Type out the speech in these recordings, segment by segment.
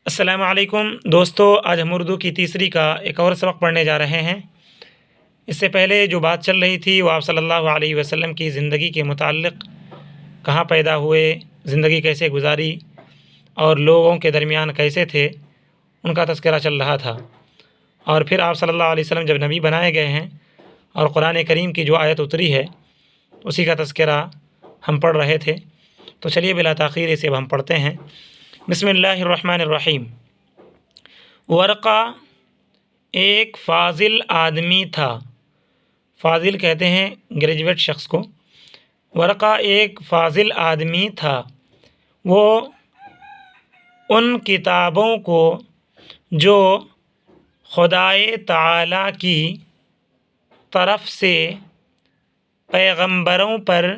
السلام علیکم دوستو، آج ہم اردو کی تیسری کا ایک اور سبق پڑھنے جا رہے ہیں۔ اس سے پہلے جو بات چل رہی تھی وہ آپ صلی اللہ علیہ وسلم کی زندگی کے متعلق، کہاں پیدا ہوئے، زندگی کیسے گزاری اور لوگوں کے درمیان کیسے تھے، ان کا تذکرہ چل رہا تھا۔ اور پھر آپ صلی اللہ علیہ وسلم جب نبی بنائے گئے ہیں اور قرآن کریم کی جو آیت اتری ہے اسی کا تذکرہ ہم پڑھ رہے تھے، تو چلیے بلا تاخیر اسے اب ہم پڑھتے ہیں۔ بسم اللہ الرحمن الرحیم۔ ورقہ ایک فاضل آدمی تھا۔ فاضل کہتے ہیں گریجویٹ شخص کو۔ ورقہ ایک فاضل آدمی تھا، وہ ان کتابوں کو جو خدائے تعالیٰ کی طرف سے پیغمبروں پر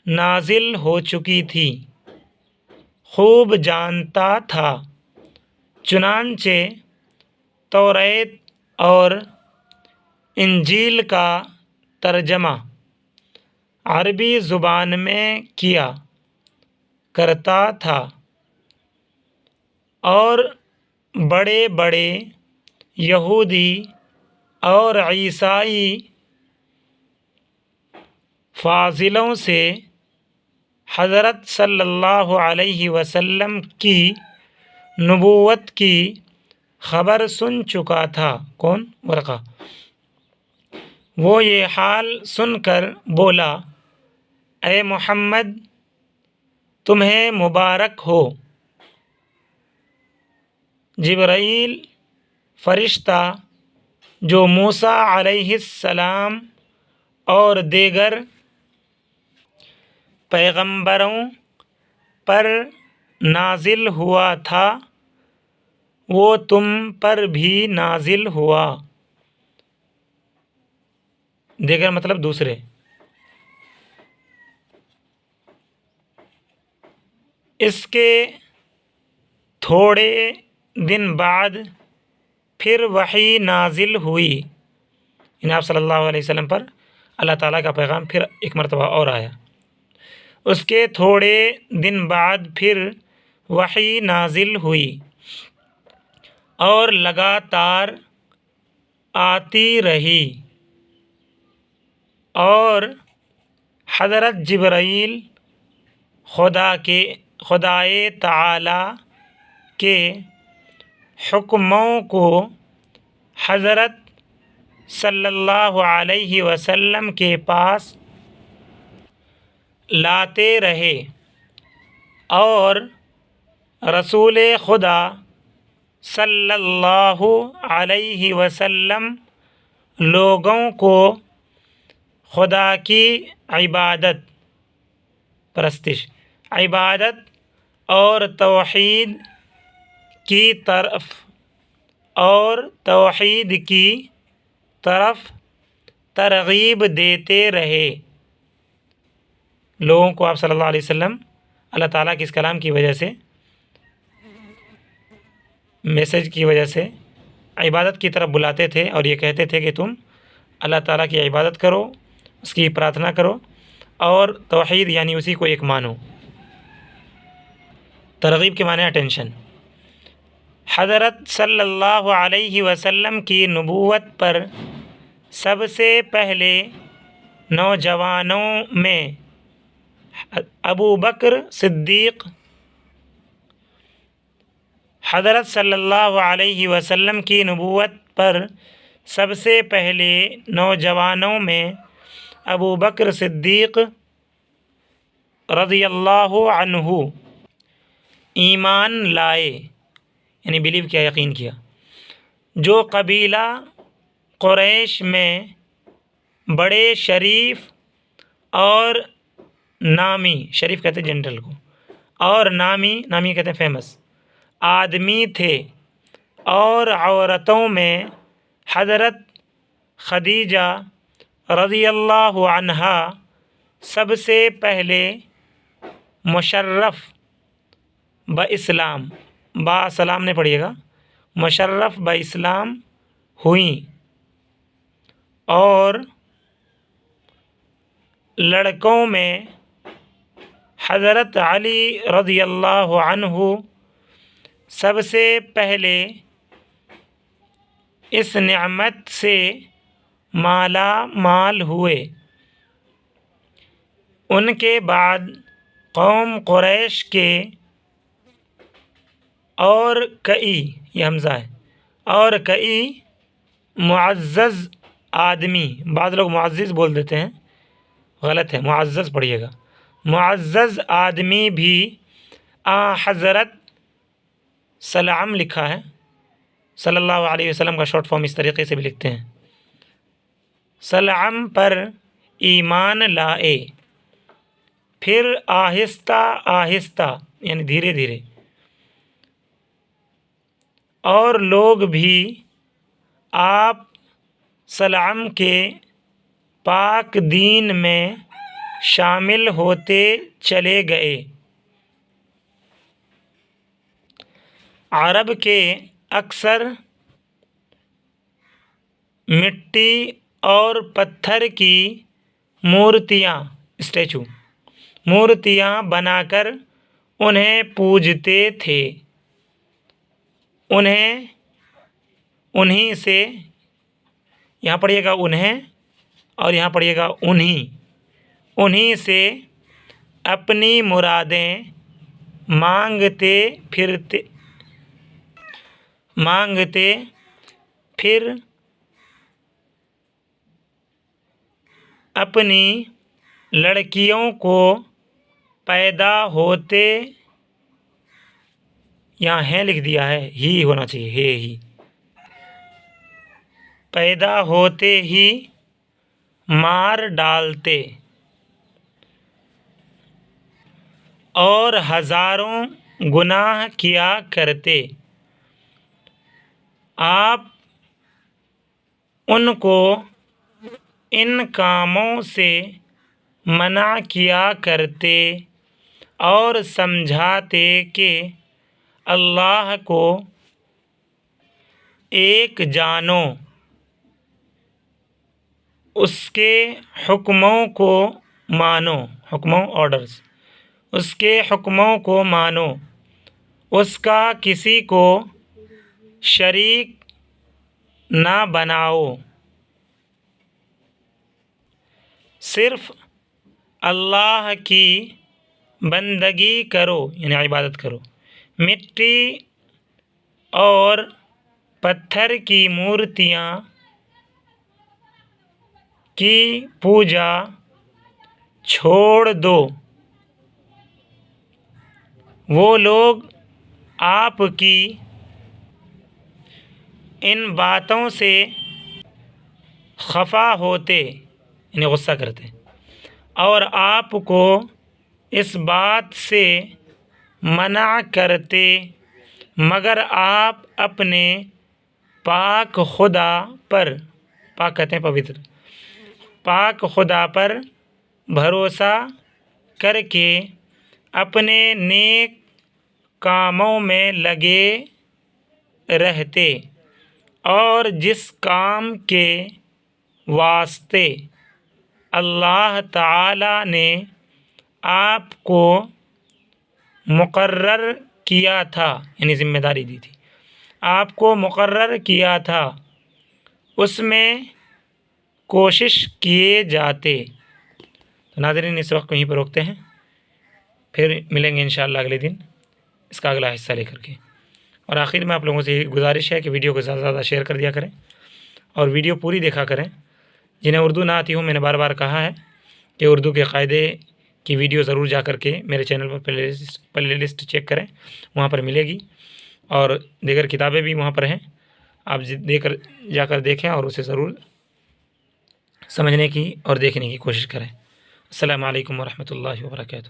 نازل ہو چکی تھی خوب جانتا تھا، چنانچہ توریت اور انجیل کا ترجمہ عربی زبان میں کیا کرتا تھا، اور بڑے بڑے یہودی اور عیسائی فاضلوں سے حضرت صلی اللہ علیہ وسلم کی نبوت کی خبر سن چکا تھا۔ کون؟ ورقہ۔ وہ یہ حال سن کر بولا، اے محمد، تمہیں مبارک ہو، جبرائیل فرشتہ جو موسیٰ علیہ السلام اور دیگر پیغمبروں پر نازل ہوا تھا، وہ تم پر بھی نازل ہوا۔ دیگر مطلب دوسرے۔ اس کے تھوڑے دن بعد پھر وحی نازل ہوئی، یعنی آپ صلی اللہ علیہ وسلم پر اللہ تعالیٰ کا پیغام پھر ایک مرتبہ اور آیا۔ اس کے تھوڑے دن بعد پھر وحی نازل ہوئی اور لگاتار آتی رہی، اور حضرت جبرائیل خدائے تعالیٰ کے حکموں کو حضرت صلی اللہ علیہ وسلم کے پاس لاتے رہے، اور رسول خدا صلی اللہ علیہ وسلم لوگوں کو خدا کی عبادت اور توحید کی طرف ترغیب دیتے رہے۔ لوگوں کو آپ صلی اللہ علیہ وسلم اللہ تعالیٰ کے اس کلام کی وجہ سے، میسج کی وجہ سے عبادت کی طرف بلاتے تھے، اور یہ کہتے تھے کہ تم اللہ تعالیٰ کی عبادت کرو، اس کی پرارتھنا کرو، اور توحید یعنی اسی کو ایک مانو۔ ترغیب کے معنی اٹینشن۔ حضرت صلی اللہ علیہ وسلم کی نبوت پر سب سے پہلے نوجوانوں میں ابو بکر صدیق، حضرت صلی اللہ علیہ وسلم کی نبوت پر سب سے پہلے نوجوانوں میں ابو بکر صدیق رضی اللہ عنہ ایمان لائے، یعنی بلیو کیا، یقین کیا، جو قبیلہ قریش میں بڑے شریف اور نامی، شریف کہتے ہیں جنرل کو، اور نامی کہتے ہیں فیمس آدمی تھے، اور عورتوں میں حضرت خدیجہ رضی اللہ عنہا سب سے پہلے مشرف باسلام، با سلام نے پڑھیے گا، مشرف باسلام ہوئیں، اور لڑکوں میں حضرت علی رضی اللہ عنہ سب سے پہلے اس نعمت سے مالا مال ہوئے، ان کے بعد قوم قریش کے اور کئی، یہ حمزہ ہے، اور کئی معزز آدمی، بعض لوگ معزز بول دیتے ہیں، غلط ہے، معزز پڑھیے گا، معزز آدمی بھی حضرت سلام لکھا ہے، صلی اللہ علیہ وسلم کا شارٹ فارم اس طریقے سے بھی لکھتے ہیں، سلام پر ایمان لائے، پھر آہستہ آہستہ یعنی دھیرے دھیرے، اور لوگ بھی آپ سلام کے پاک دین میں شامل ہوتے چلے گئے۔ عرب کے اکثر مٹی اور پتھر کی مورتیاں بنا کر انہیں پوجتے تھے، انہیں سے، یہاں پڑھیے گا انہیں اور یہاں پڑھیے گا انہیں سے اپنی مرادیں مانگتے پھر اپنی لڑکیوں کو پیدا ہوتے، یہاں ہے لکھ دیا ہے، ہی ہونا چاہیے، ہے ہی، پیدا ہوتے ہی مار ڈالتے، اور ہزاروں گناہ کیا کرتے۔ آپ ان کو ان کاموں سے منع کیا کرتے اور سمجھاتے کہ اللہ کو ایک جانو، اس کے حکموں کو مانو، آرڈرز، اس کے حکموں کو مانو، اس کا کسی کو شریک نہ بناؤ، صرف اللہ کی بندگی کرو یعنی عبادت کرو، مٹی اور پتھر کی مورتیاں کی پوجا چھوڑ دو۔ وہ لوگ آپ کی ان باتوں سے خفا ہوتے یعنی غصہ کرتے، اور آپ کو اس بات سے منع کرتے، مگر آپ اپنے پاک خدا پر، پاک کہتے ہیں پوتر، پاک خدا پر بھروسہ کر کے اپنے نیک کاموں میں لگے رہتے، اور جس کام کے واسطے اللہ تعالی نے آپ کو مقرر کیا تھا یعنی ذمہ داری دی تھی، آپ کو مقرر کیا تھا، اس میں کوشش کیے جاتے۔ تو ناظرین اس وقت وہیں پر روکتے ہیں، پھر ملیں گے انشاءاللہ اگلے دن اس کا اگلا حصہ لے کر کے۔ اور آخر میں آپ لوگوں سے گزارش ہے کہ ویڈیو کو زیادہ سے زیادہ شیئر کر دیا کریں اور ویڈیو پوری دیکھا کریں۔ جنہیں اردو نہ آتی ہو، میں نے بار بار کہا ہے کہ اردو کے قاعدے کی ویڈیو ضرور جا کر کے میرے چینل پر پلے لسٹ چیک کریں، وہاں پر ملے گی، اور دیگر کتابیں بھی وہاں پر ہیں، آپ جا کر دیکھیں اور اسے ضرور سمجھنے کی اور دیکھنے کی کوشش کریں۔ السلام علیکم ورحمۃ اللہ وبرکاتہ۔